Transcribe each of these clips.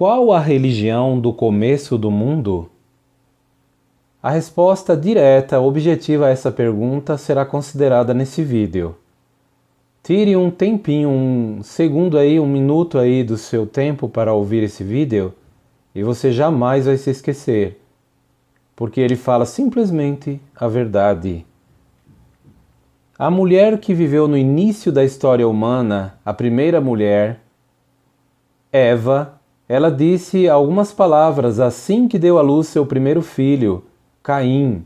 Qual a religião do começo do mundo? A resposta direta, objetiva a essa pergunta será considerada nesse vídeo. Tire um tempinho, um segundo aí, um minuto aí do seu tempo para ouvir esse vídeo e você jamais vai se esquecer, porque ele fala simplesmente a verdade. A mulher que viveu no início da história humana, a primeira mulher, Eva, ela disse algumas palavras assim que deu à luz seu primeiro filho, Caim.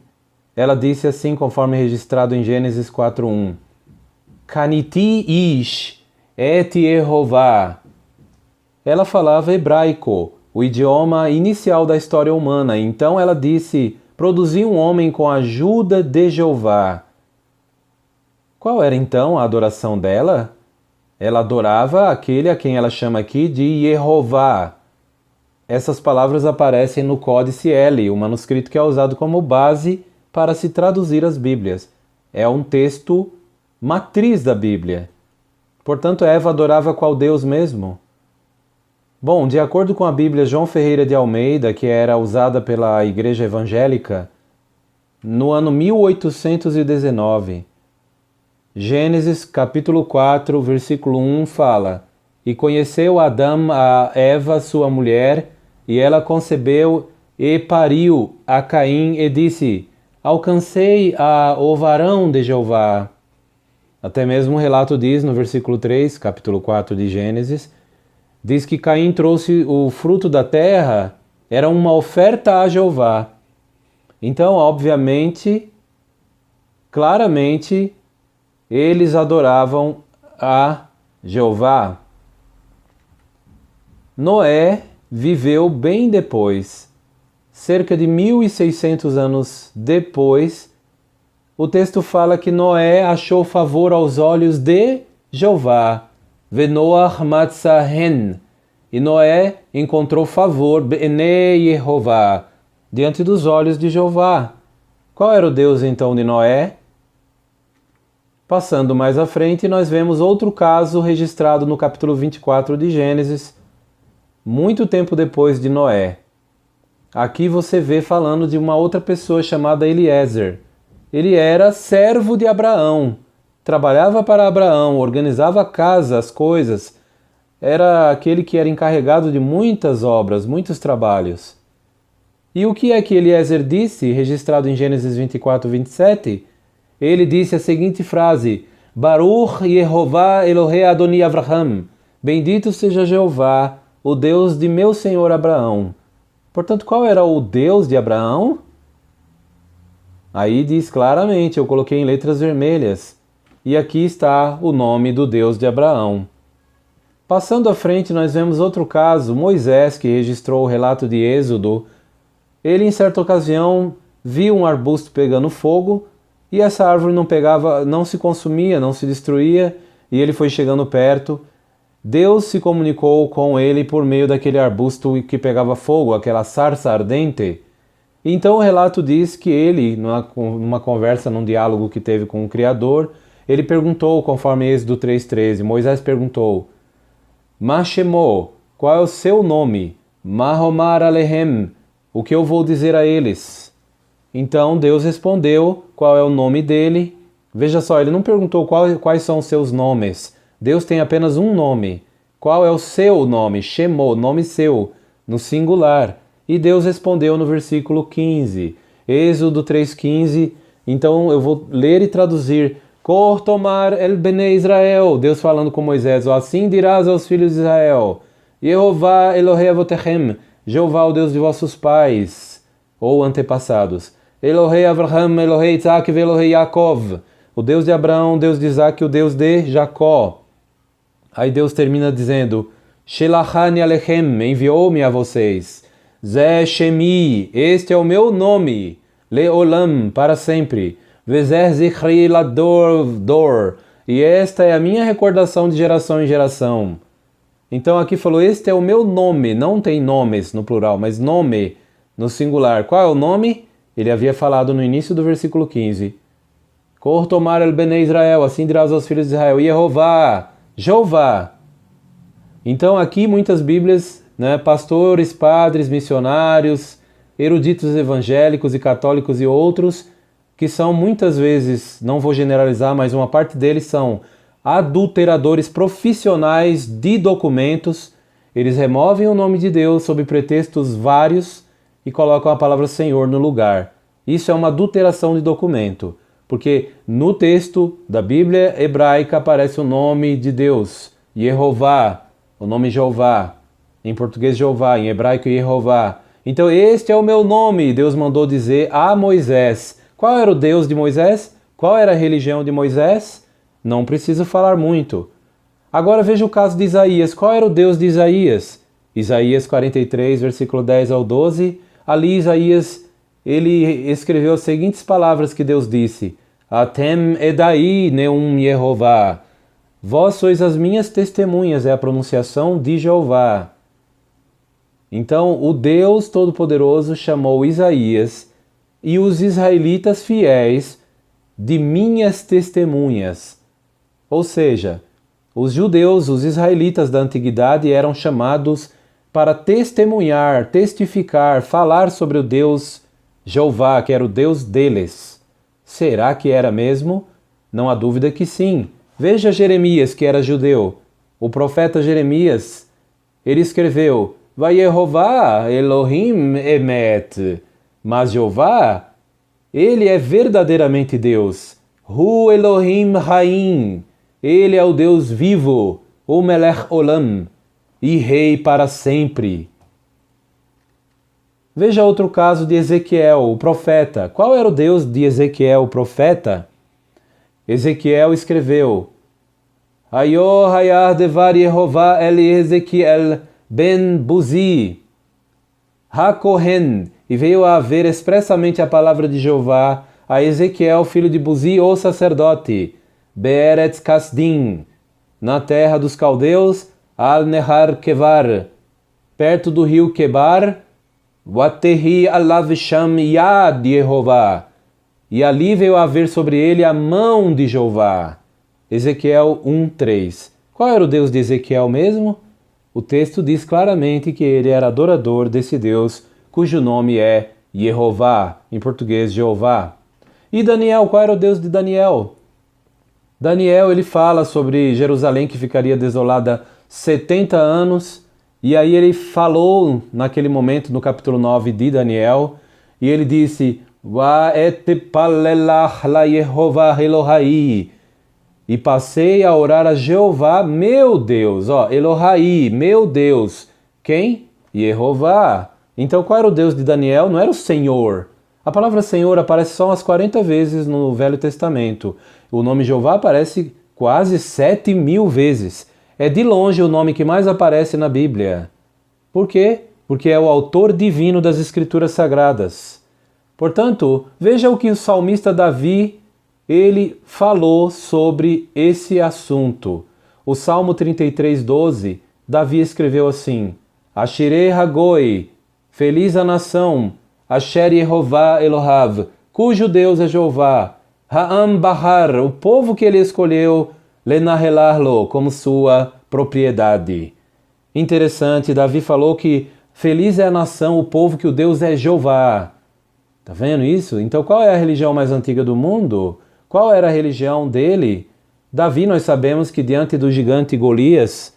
Ela disse assim, conforme registrado em Gênesis 4:1. Kaniti ish et Yehová. Ela falava hebraico, o idioma inicial da história humana. Então ela disse, produzi um homem com a ajuda de Jeová. Qual era então a adoração dela? Ela adorava aquele a quem ela chama aqui de Yehová. Essas palavras aparecem no Códice L, o manuscrito que é usado como base para se traduzir as Bíblias. É um texto matriz da Bíblia. Portanto, Eva adorava qual Deus mesmo? Bom, de acordo com a Bíblia João Ferreira de Almeida, que era usada pela Igreja Evangélica, no ano 1819, Gênesis capítulo 4, versículo 1 fala: E conheceu Adão a Eva, sua mulher, e ela concebeu e pariu a Caim e disse: Alcancei o varão de Jeová. Até mesmo o relato diz no versículo 3, capítulo 4 de Gênesis, diz que Caim trouxe o fruto da terra, era uma oferta a Jeová. Então, obviamente, claramente, eles adoravam a Jeová. Noé viveu bem depois, cerca de 1600 anos depois. O texto fala que Noé achou favor aos olhos de Jeová. Venoach matza hen. E Noé encontrou favor, B'nei Yehová, diante dos olhos de Jeová. Qual era o Deus então de Noé? Passando mais à frente, nós vemos outro caso registrado no capítulo 24 de Gênesis, muito tempo depois de Noé. Aqui você vê falando de uma outra pessoa chamada Eliezer. Ele era servo de Abraão, trabalhava para Abraão, organizava a casa, as coisas. Era aquele que era encarregado de muitas obras, muitos trabalhos. E o que é que Eliezer disse, registrado em Gênesis 24, 27? Ele disse a seguinte frase: Baruch Yehová Elohei Adoni Avraham. Bendito seja Jeová, o Deus de meu senhor Abraão. Portanto, qual era o Deus de Abraão? Aí diz claramente, eu coloquei em letras vermelhas. E aqui está o nome do Deus de Abraão. Passando à frente, nós vemos outro caso, Moisés, que registrou o relato de Êxodo. Ele, em certa ocasião, viu um arbusto pegando fogo, e essa árvore não se consumia, não se destruía, e ele foi chegando perto. Deus se comunicou com ele por meio daquele arbusto que pegava fogo, aquela sarça ardente. Então o relato diz que ele, numa conversa, num diálogo que teve com o Criador, ele perguntou, conforme Êxodo 3,13, Moisés perguntou: Ma Shemo, qual é o seu nome? Ma Homar Alehem, o que eu vou dizer a eles? Então Deus respondeu qual é o nome dele. Veja só, ele não perguntou quais são os seus nomes. Deus tem apenas um nome. Qual é o seu nome? Shemo, nome seu, no singular. E Deus respondeu no versículo 15. Êxodo 3,15. Então eu vou ler e traduzir. Kor tomar el bnei Israel. Deus falando com Moisés. Assim dirás aos filhos de Israel. Yehová Elohei avotechem. Jeová, o Deus de vossos pais, ou antepassados. Elohei Avraham, Elohei Isaac e Elohei Yaakov. O Deus de Abraão, o Deus de Isaac e o Deus de Jacó. Aí Deus termina dizendo: Shelachani alechem, enviou-me a vocês. Zé Shemi, este é o meu nome. Leolam, para sempre. Vezer zichri lador, e esta é a minha recordação de geração em geração. Então aqui falou, este é o meu nome, não tem nomes no plural, mas nome no singular. Qual é o nome? Ele havia falado no início do versículo 15. Kor tomar el bnei Israel, assim dirás aos filhos de Israel, Yehová, Jeová. Então aqui muitas Bíblias né, pastores, padres, missionários, eruditos evangélicos e católicos e outros, que são muitas vezes, não vou generalizar, mas uma parte deles são adulteradores profissionais de documentos. Eles removem o nome de Deus sob pretextos vários e colocam a palavra Senhor no lugar. Isso é uma adulteração de documento, porque no texto da Bíblia hebraica aparece o nome de Deus, Yehová, o nome Jeová, em português Jeová, em hebraico Yehová. Então este é o meu nome, Deus mandou dizer a Moisés. Qual era o Deus de Moisés? Qual era a religião de Moisés? Não preciso falar muito. Agora veja o caso de Isaías. Qual era o Deus de Isaías? Isaías 43, versículo 10 ao 12. Ali Isaías, ele escreveu as seguintes palavras que Deus disse: Atem edai neum Yehová. Vós sois as minhas testemunhas, é a pronunciação de Jeová. Então o Deus Todo-Poderoso chamou Isaías e os israelitas fiéis de minhas testemunhas. Ou seja, os judeus, os israelitas da antiguidade eram chamados para testemunhar, testificar, falar sobre o Deus Jeová, que era o Deus deles. Será que era mesmo? Não há dúvida que sim. Veja Jeremias, que era judeu. O profeta Jeremias, ele escreveu: Vayehová Elohim emet. Mas Jeová, ele é verdadeiramente Deus. Hu Elohim Haim. Ele é o Deus vivo, o Melech Olam, e rei para sempre. Veja outro caso de Ezequiel, o profeta. Qual era o Deus de Ezequiel, o profeta? Ezequiel escreveu: Hayo hayah devar Yehová el Ezequiel ben Buzi ha-Kohen. E veio a haver expressamente a palavra de Jeová a Ezequiel, filho de Buzi, o sacerdote, Be'eretz Kasdim, na terra dos caldeus, al-Nehar Kevar, perto do rio Kebar, Watehi alav sham yad Yehová, e ali veio a haver sobre ele a mão de Jeová. Ezequiel 1:3. Qual era o Deus de Ezequiel mesmo? O texto diz claramente que ele era adorador desse Deus, cujo nome é Yehová, em português Jeová. E Daniel, qual era o Deus de Daniel? Daniel, ele fala sobre Jerusalém que ficaria desolada 70 anos, e aí ele falou naquele momento no capítulo 9 de Daniel, e ele disse: Va et palelach la Yehová Elohai, e passei a orar a Jeová, meu Deus, Elohai, meu Deus. Quem? Yehová. Então qual era o Deus de Daniel? Não era o Senhor. A palavra Senhor aparece só umas 40 vezes no Velho Testamento. O nome Jeová aparece quase 7.000 vezes. É de longe o nome que mais aparece na Bíblia. Por quê? Porque é o autor divino das Escrituras Sagradas. Portanto, veja o que o salmista Davi, ele falou sobre esse assunto. O Salmo 33:12, Davi escreveu assim: Ashirei Hagoi, feliz a nação, Asher Yehová Elohav, cujo Deus é Jeová, Ha'am Bahar, o povo que ele escolheu, Lenahelarlo, como sua propriedade. Interessante, Davi falou que feliz é a nação, o povo que o Deus é Jeová. Tá vendo isso? Então qual é a religião mais antiga do mundo? Qual era a religião dele? Davi, nós sabemos que diante do gigante Golias,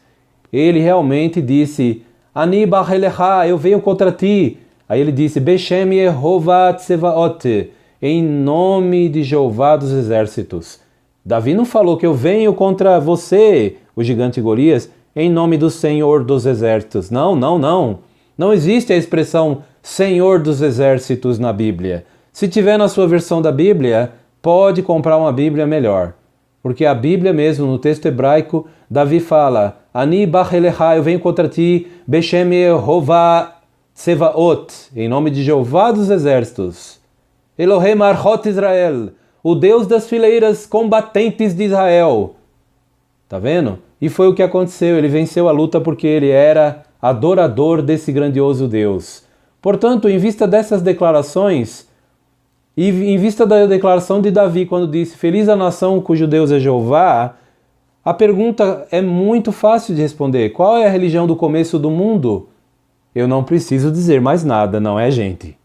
ele realmente disse: Ani Bahelecha, eu venho contra ti. Aí ele disse: Beshem Yehová Tsevaot, em nome de Jeová dos exércitos. Davi não falou que eu venho contra você, o gigante Golias, em nome do Senhor dos exércitos. Não, não, não. Não existe a expressão Senhor dos exércitos na Bíblia. Se tiver na sua versão da Bíblia, pode comprar uma Bíblia melhor. Porque a Bíblia mesmo, no texto hebraico, Davi fala: Ani Bahelecha, eu venho contra ti, Beshem Yehová Tsevaot, em nome de Jeová dos exércitos. Elohim Archot Israel, o Deus das fileiras combatentes de Israel. Tá vendo? E foi o que aconteceu, ele venceu a luta porque ele era adorador desse grandioso Deus. Portanto, em vista dessas declarações, e em vista da declaração de Davi, quando disse: Feliz a nação cujo Deus é Jeová, a pergunta é muito fácil de responder. Qual é a religião do começo do mundo? Eu não preciso dizer mais nada, não é, gente?